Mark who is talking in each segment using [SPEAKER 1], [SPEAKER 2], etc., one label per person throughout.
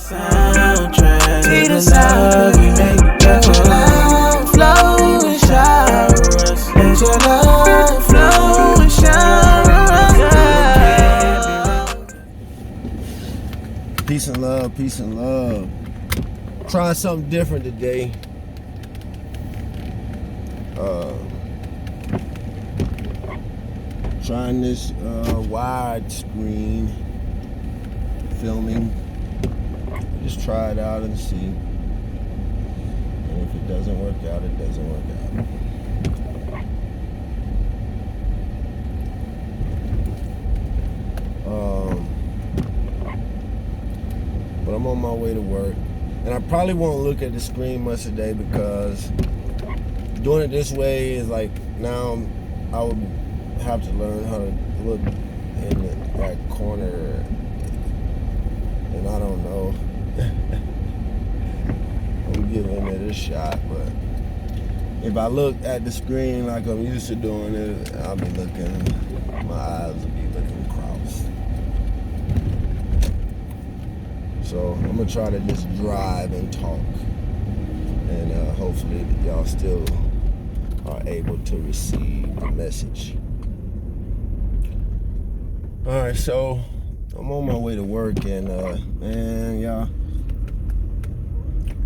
[SPEAKER 1] Soundtrack to the love we make. Let your love flow and shower us. Let your love flow and shower us.
[SPEAKER 2] Peace and love, peace and love. Trying something different today. Trying this widescreen filming. Just try it out and see. And if it doesn't work out, it doesn't work out. But I'm on my way to work. And I probably won't look at the screen much today because doing it this way is like, now I would have to learn how to look in that corner. And I don't know. I'm giving it a shot, but if I look at the screen like I'm used to doing it, I'll be looking, my eyes will be looking crossed. So I'm gonna try to just drive and talk, and hopefully y'all still are able to receive the message. All right, so I'm on my way to work, and man, y'all,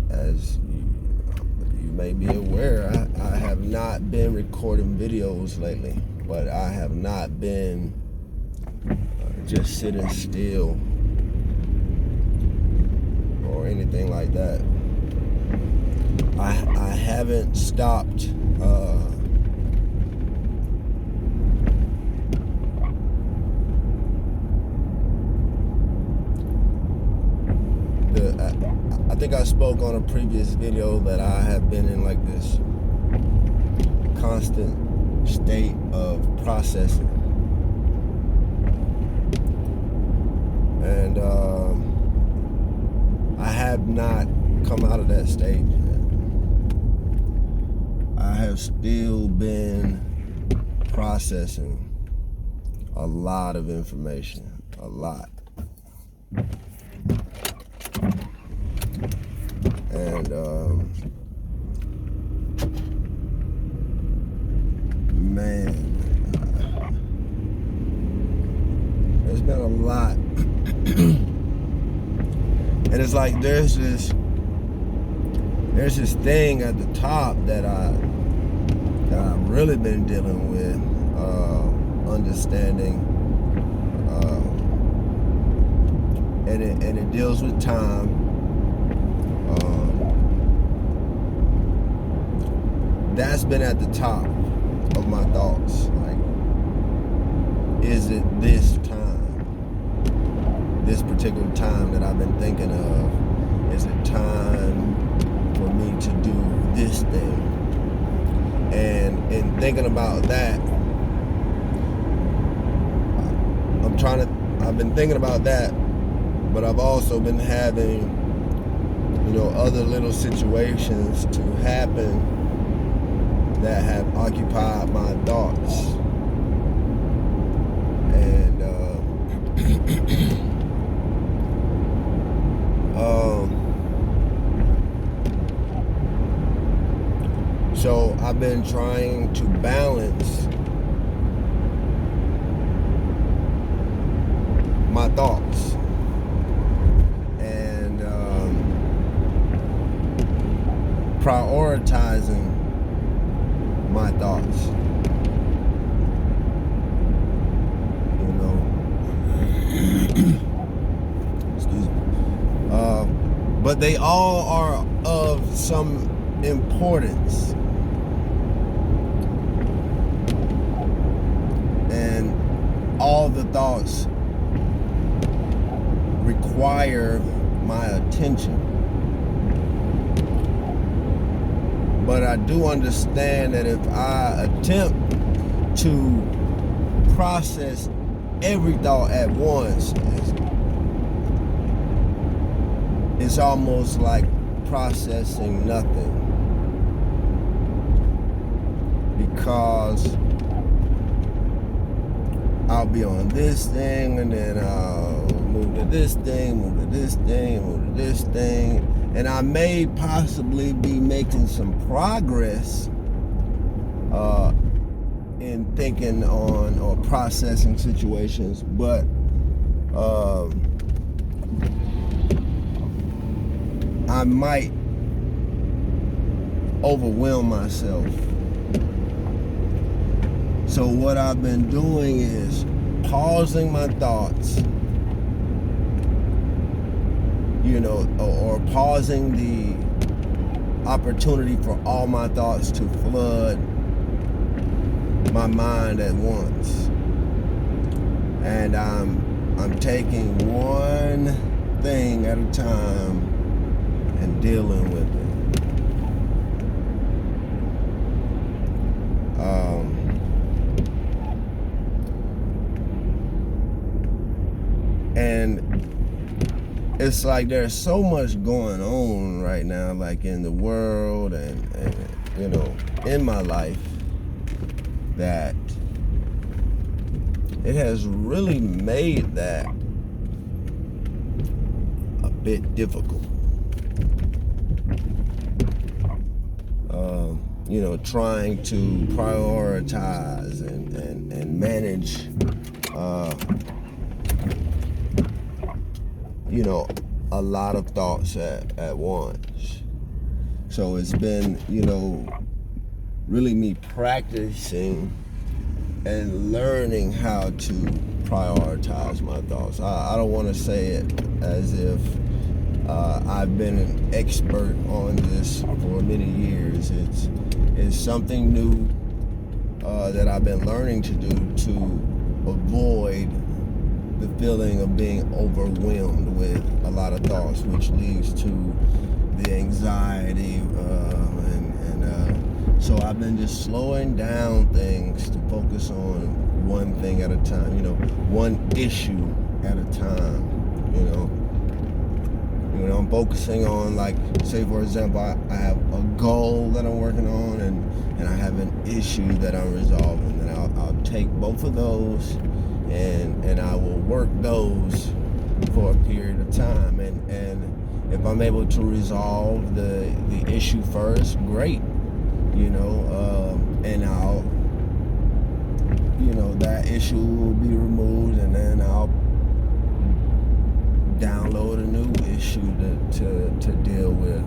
[SPEAKER 2] as you may be aware, I have not been recording videos lately, but I have not been just sitting still or anything like that. I haven't stopped I think I spoke on a previous video that I have been in like this constant state of processing. And I have not come out of that stage yet. I have still been processing a lot of information, a lot. And man, there's been a lot. And it's like there's this thing at the top that I've really been dealing with, understanding, and it deals with time. That's been at the top of my thoughts. Like, is it this time, this particular time that I've been thinking of? Is it time for me to do this thing? And in thinking about that, I've been thinking about that, but I've also been having, other little situations to happen that have occupied my thoughts. And so I've been trying to balance my thoughts and prioritizing my thoughts, excuse me, but they all are of some importance, and all the thoughts require my attention. But I do understand that if I attempt to process every thought at once, it's almost like processing nothing. Because I'll be on this thing, and then I'll move to this thing, move to this thing, move to this thing. And I may possibly be making some progress in thinking on or processing situations, but I might overwhelm myself. So what I've been doing is pausing my thoughts, or pausing the opportunity for all my thoughts to flood my mind at once. And I'm taking one thing at a time and dealing with it. And it's like there's so much going on right now, like in the world and in my life, that it has really made that a bit difficult. Trying to prioritize and manage a lot of thoughts at once. So it's been, really me practicing and learning how to prioritize my thoughts. I don't want to say it as if I've been an expert on this for many years. It's something new that I've been learning to do to avoid the feeling of being overwhelmed with a lot of thoughts, which leads to the anxiety, so I've been just slowing down things to focus on one thing at a time, one issue at a time. I'm focusing on, like, say for example, I have a goal that I'm working on, and I have an issue that I'm resolving, and I'll take both of those and I will work those for a period of time, and if I'm able to resolve the issue first, great, and I'll, that issue will be removed, and then I'll download a new issue to deal with,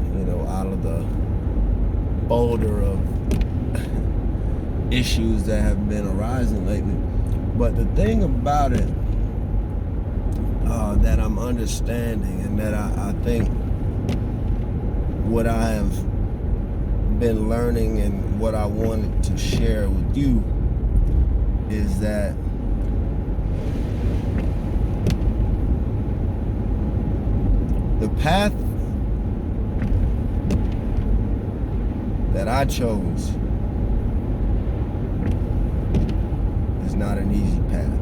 [SPEAKER 2] out of the folder of issues that have been arising lately. But the thing about it that I'm understanding, and that I think what I have been learning and what I wanted to share with you, is that the path that I chose is not an easy path.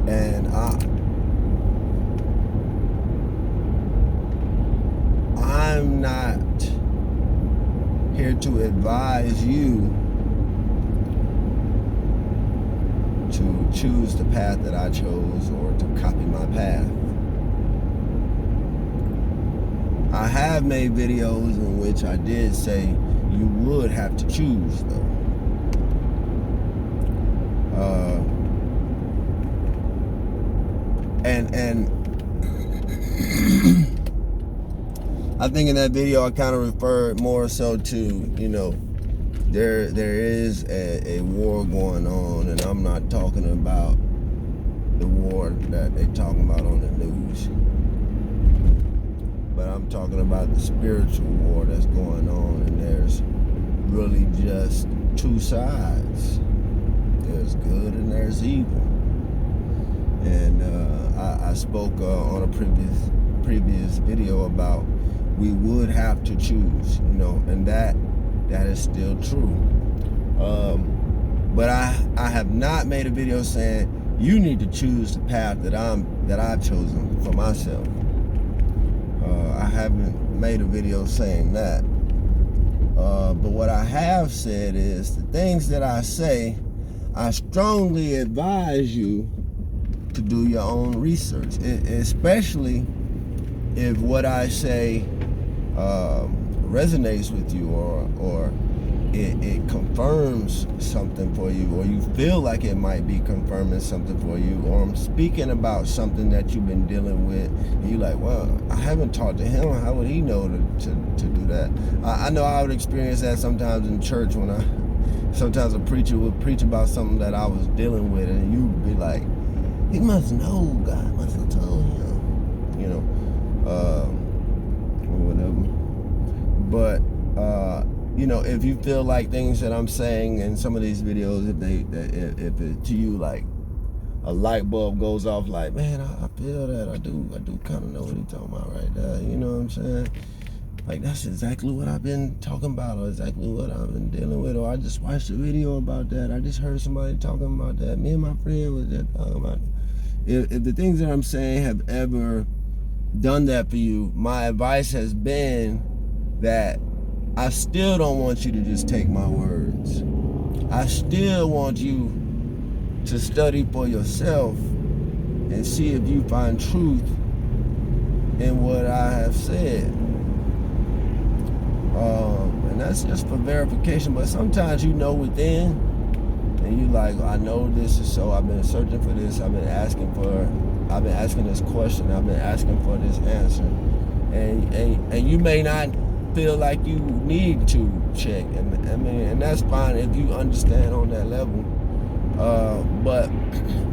[SPEAKER 2] And I'm not here to advise you to choose the path that I chose or to copy my path. I have made videos in which I did say you would have to choose, though. And I think in that video I kind of referred more so to, there is a war going on, and I'm not talking about the war that they talking about on the news, but I'm talking about the spiritual war that's going on, and there's really just two sides. There's good and there's evil. And I spoke on a previous video about we would have to choose, and that is still true. But I have not made a video saying you need to choose the path that I've chosen for myself. I haven't made a video saying that. But what I have said is the things that I say, I strongly advise you to do your own research, especially if what I say resonates with you, or it confirms something for you, or you feel like it might be confirming something for you, or I'm speaking about something that you've been dealing with, and you're like, well, I haven't talked to him, how would he know to do that? I know I would experience that sometimes in church when sometimes a preacher would preach about something that I was dealing with, and you'd be like, he must know, God must have told him, you know, or whatever. But you know, if you feel like things that I'm saying in some of these videos, if it to you like a light bulb goes off, like, man, I feel that, I do kind of know what he's talking about right there, you know what I'm saying? Like, that's exactly what I've been talking about, or exactly what I've been dealing with, or I just watched a video about that, I just heard somebody talking about that, me and my friend was just talking about it. If the things that I'm saying have ever done that for you, my advice has been that I still don't want you to just take my words. I still want you to study for yourself and see if you find truth in what I have said. And that's just for verification. But sometimes you know within, and you like, I know this is so. I've been searching for this. I've been asking this question. I've been asking for this answer. And you may not feel like you need to check, and that's fine if you understand on that level. But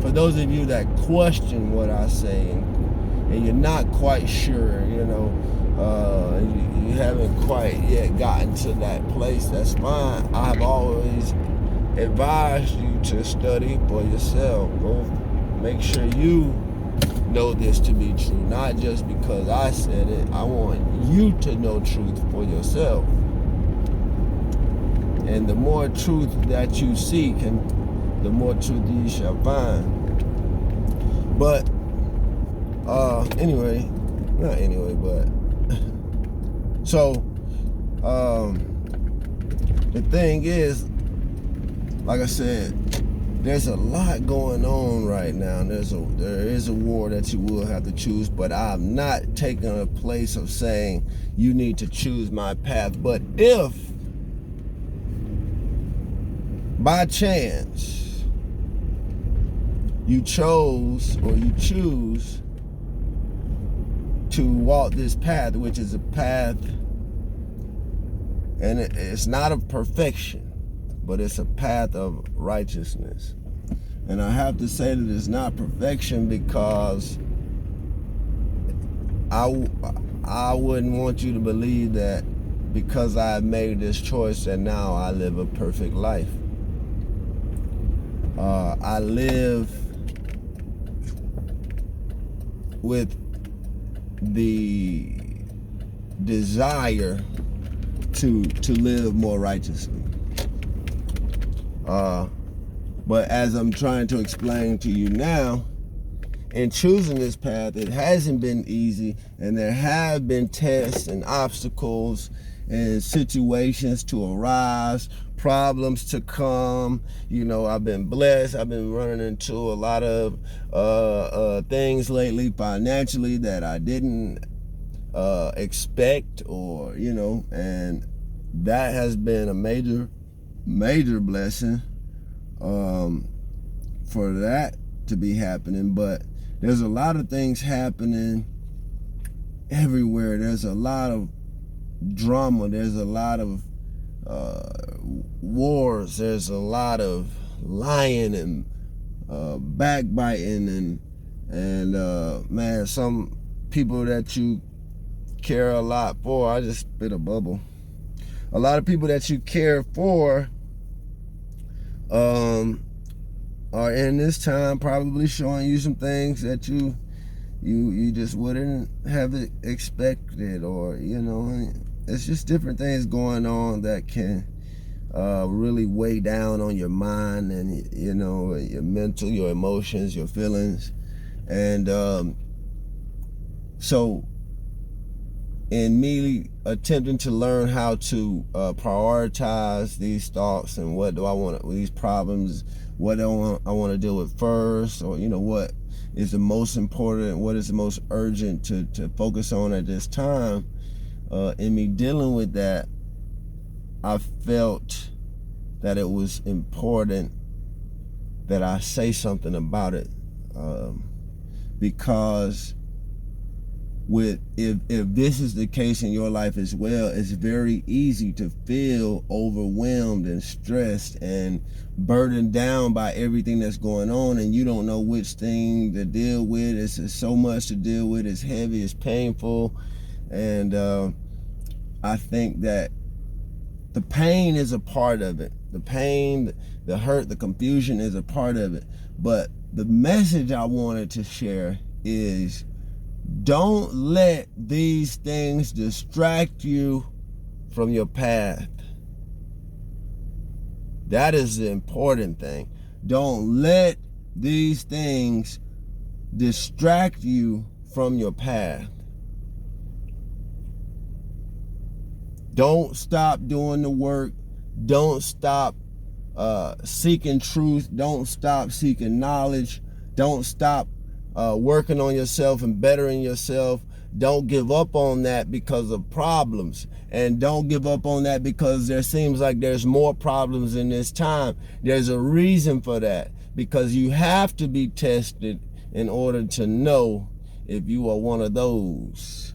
[SPEAKER 2] for those of you that question what I say and you're not quite sure, you know, you haven't quite yet gotten to that place, that's fine. I've always advised you to study for yourself. Go make sure you know this to be true, not just because I said it. I want you to know truth for yourself. And the more truth that you seek, and the more truth you shall find. But so the thing is, like I said, there's a lot going on right now. There is a war that you will have to choose, but I'm not taking a place of saying you need to choose my path. But if by chance you chose or you choose to walk this path, which is a path, and it's not of perfection, but it's a path of righteousness. And I have to say that it's not perfection because I wouldn't want you to believe that because I made this choice that now I live a perfect life. I live with the desire to live more righteously. But as I'm trying to explain to you now, in choosing this path, it hasn't been easy, and there have been tests and obstacles and situations to arise, problems to come. You know, I've been blessed. I've been running into a lot of things lately financially that I didn't expect, or, you know, and that has been a major blessing for that to be happening. But there's a lot of things happening everywhere. There's a lot of drama. There's a lot of wars. There's a lot of lying and backbiting and man, some people that you care a lot for. I just spit a bubble. A lot of people that you care for are in this time probably showing you some things that you just wouldn't have expected, or, you know, it's just different things going on that can really weigh down on your mind and, you know, your mental, your emotions, your feelings. And so in me attempting to learn how to prioritize these thoughts and what do I want, these problems, what do I want to deal with first, or what is the most important, what is the most urgent to focus on at this time. In me dealing with that, I felt that it was important that I say something about it, because if this is the case in your life as well, it's very easy to feel overwhelmed and stressed and burdened down by everything that's going on, and you don't know which thing to deal with. It's so much to deal with. It's heavy, it's painful, and I think that the pain is a part of it. The pain, the hurt, the confusion is a part of it. But the message I wanted to share is, don't let these things distract you from your path. That is the important thing. Don't let these things distract you from your path. Don't stop doing the work. Don't stop seeking truth. Don't stop seeking knowledge. Don't stop working on yourself and bettering yourself. Don't give up on that because of problems. And don't give up on that because there seems like there's more problems in this time. There's a reason for that, because you have to be tested in order to know if you are one of those.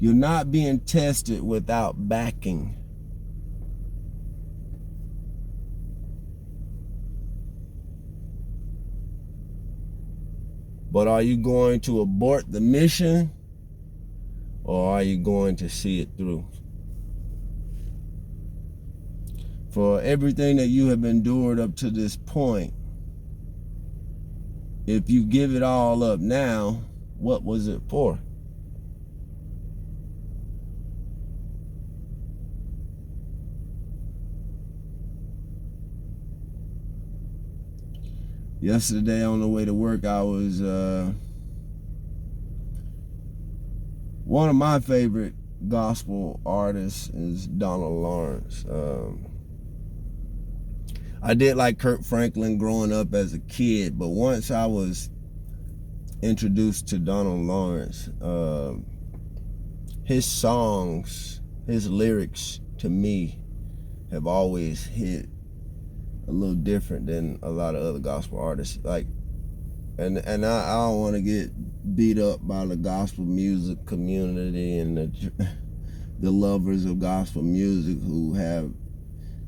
[SPEAKER 2] You're not being tested without backing. But are you going to abort the mission, or are you going to see it through? For everything that you have endured up to this point, if you give it all up now, what was it for? Yesterday on the way to work, I was one of my favorite gospel artists is Donald Lawrence. I did like Kirk Franklin growing up as a kid, but once I was introduced to Donald Lawrence, his songs, his lyrics to me have always hit a little different than a lot of other gospel artists. And I don't want to get beat up by the gospel music community and the lovers of gospel music who have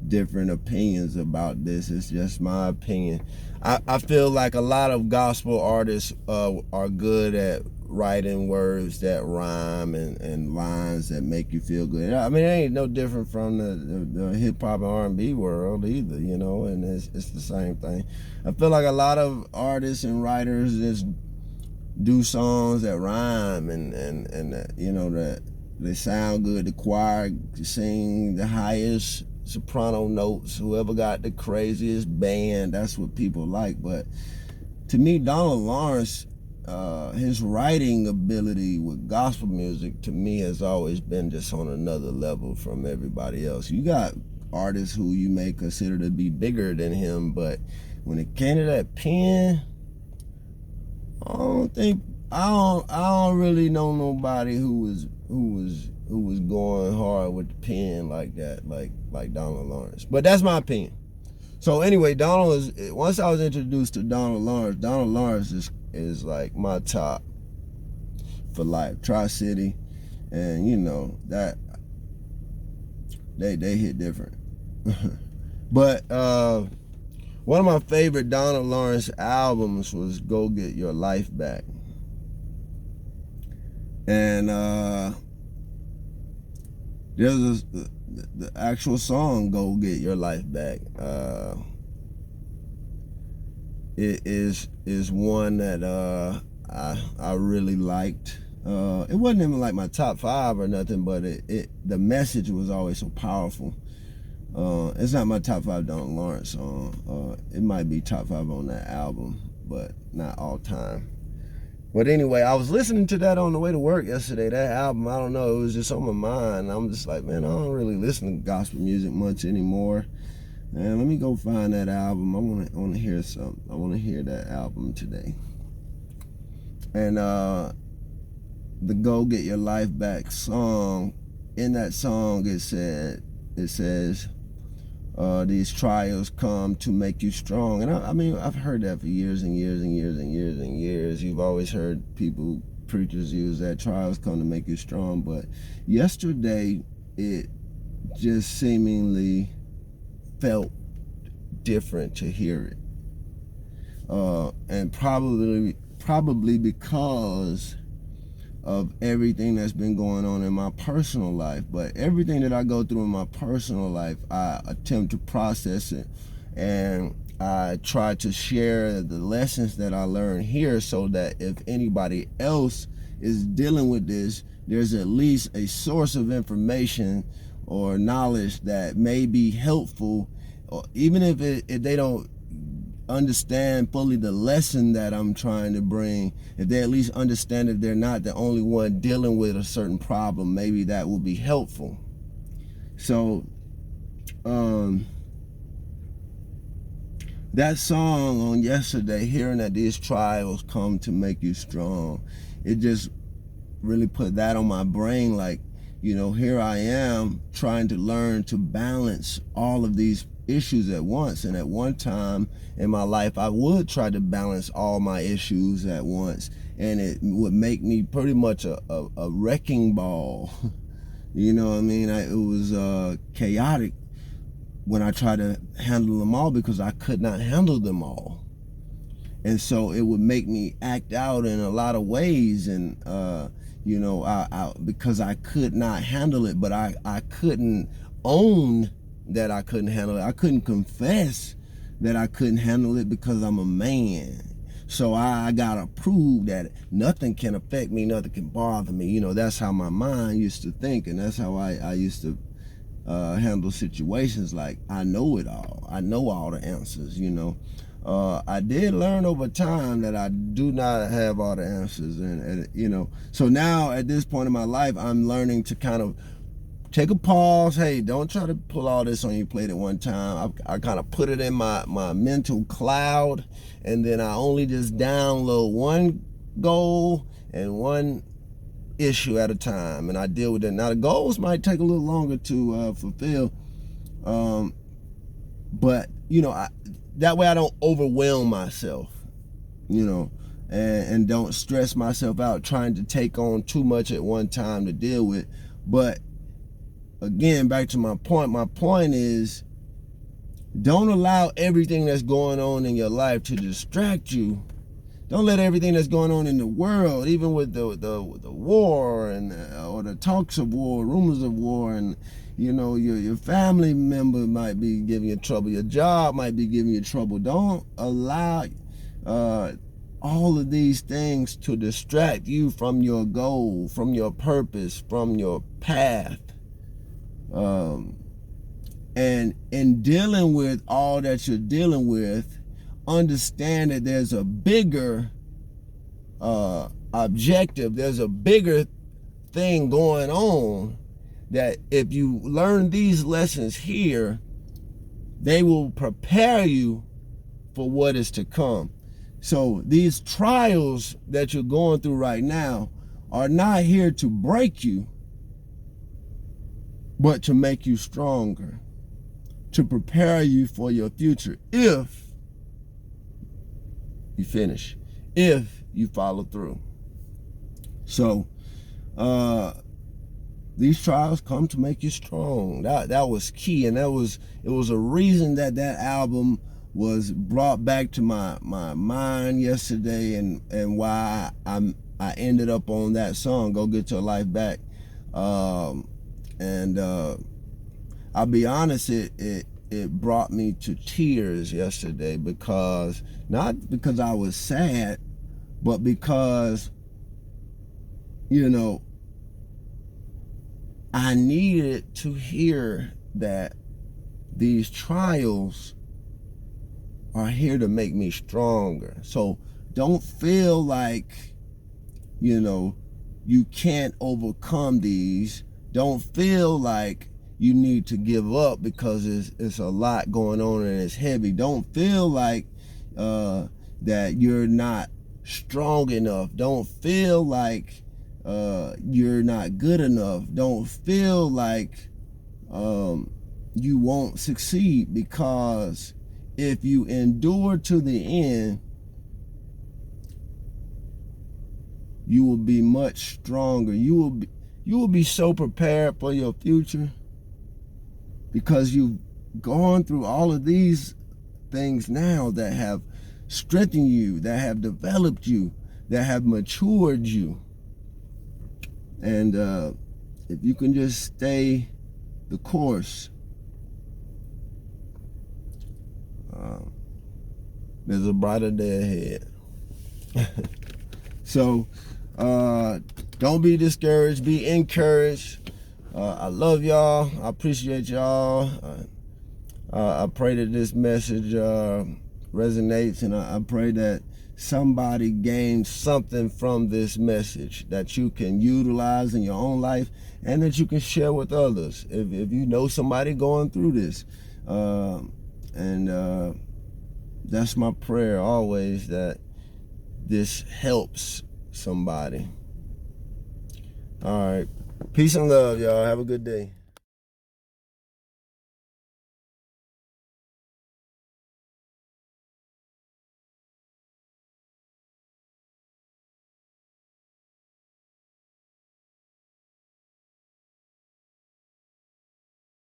[SPEAKER 2] different opinions about this. It's just my opinion. I feel like a lot of gospel artists are good at writing words that rhyme and lines that make you feel good. I mean, it ain't no different from the hip-hop and R&B world either, and it's the same thing. I feel like a lot of artists and writers just do songs that rhyme and that they sound good. The choir sing the highest soprano notes, whoever got the craziest band, that's what people like. But to me, Donald Lawrence, his writing ability with gospel music, to me, has always been just on another level from everybody else. You got artists who you may consider to be bigger than him, but when it came to that pen, I don't really know nobody who was going hard with the pen like that, like Donald Lawrence. But that's my opinion. So anyway, once I was introduced to Donald Lawrence is like my top for life. Tri-City, and that they hit different. But one of my favorite Donald Lawrence albums was Go Get Your Life Back. And there's the actual song Go Get Your Life Back. It is one that I really liked. It wasn't even like my top 5 or nothing, but the message was always so powerful. It's not my top 5 Don Lawrence song. It might be top 5 on that album, but not all time. But anyway, I was listening to that on the way to work yesterday. That album, I don't know, it was just on my mind. I'm just like, man, I don't really listen to gospel music much anymore. Man, let me go find that album. I want to hear something. I want to hear that album today. And the Go Get Your Life Back song, in that song it says, these trials come to make you strong. And I mean, I've heard that for years and years and years and years and years. You've always heard preachers use that, trials come to make you strong. But yesterday, it just seemingly felt different to hear it. And probably because of everything that's been going on in my personal life. But everything that I go through in my personal life, I attempt to process it, and I try to share the lessons that I learned here, so that if anybody else is dealing with this, there's at least a source of information or knowledge that may be helpful, or even if they don't understand fully the lesson that I'm trying to bring, if they at least understand that they're not the only one dealing with a certain problem, maybe that will be helpful. So that song on yesterday, hearing that these trials come to make you strong, it just really put that on my brain. Like, you know, here I am trying to learn to balance all of these issues at once. And at one time in my life, I would try to balance all my issues at once, and it would make me pretty much a wrecking ball. You know what I mean? It was chaotic when I tried to handle them all, because I could not handle them all. And so it would make me act out in a lot of ways, and you know, because I could not handle it. But I couldn't own that I couldn't handle it. I couldn't confess that I couldn't handle it, because I'm a man. So I gotta prove that nothing can affect me, nothing can bother me. You know, that's how my mind used to think, and that's how I used to handle situations. Like, I know it all. I know all the answers, you know. I did learn over time that I do not have all the answers, and you know, so now at this point in my life, I'm learning to kind of take a pause. Hey, don't try to pull all this on your plate at one time. I kind of put it in my mental cloud, and then I only just download one goal and one issue at a time, and I deal with it. Now, the goals might take a little longer to fulfill, but you know, that way I don't overwhelm myself, you know, and don't stress myself out trying to take on too much at one time to deal with. But again, back to my point. My point is, don't allow everything that's going on in your life to distract you. Don't let everything that's going on in the world, even with the war and or the talks of war, rumors of war, and you know, your family member might be giving you trouble, your job might be giving you trouble. Don't allow all of these things to distract you from your goal, from your purpose, from your path. And in dealing with all that you're dealing with, understand that there's a bigger objective, there's a bigger thing going on, that if you learn these lessons here, they will prepare you for what is to come. So these trials that you're going through right now are not here to break you, but to make you stronger, to prepare you for your future, if you finish, if you follow through. So these trials come to make you strong. That was key, and it was a reason that album was brought back to my mind yesterday, and why I ended up on that song, Go Get Your Life Back. And I'll be honest, it brought me to tears yesterday, because not because I was sad, but because, you know, I needed to hear that these trials are here to make me stronger. So don't feel like, you can't overcome these. Don't feel like you need to give up because it's a lot going on and it's heavy. Don't feel like that you're not strong enough. Don't feel like you're not good enough. Don't feel like you won't succeed, because if you endure to the end, you will be much stronger. You will be so prepared for your future, because you've gone through all of these things now that have strengthened you, that have developed you, that have matured you. And if you can just stay the course, there's a brighter day ahead. So don't be discouraged, be encouraged. I love y'all. I appreciate y'all. I pray that this message resonates, and I pray that somebody gains something from this message that you can utilize in your own life and that you can share with others if you know somebody going through this. And that's my prayer always, that this helps somebody. All right. Peace and love, y'all. Have a good day.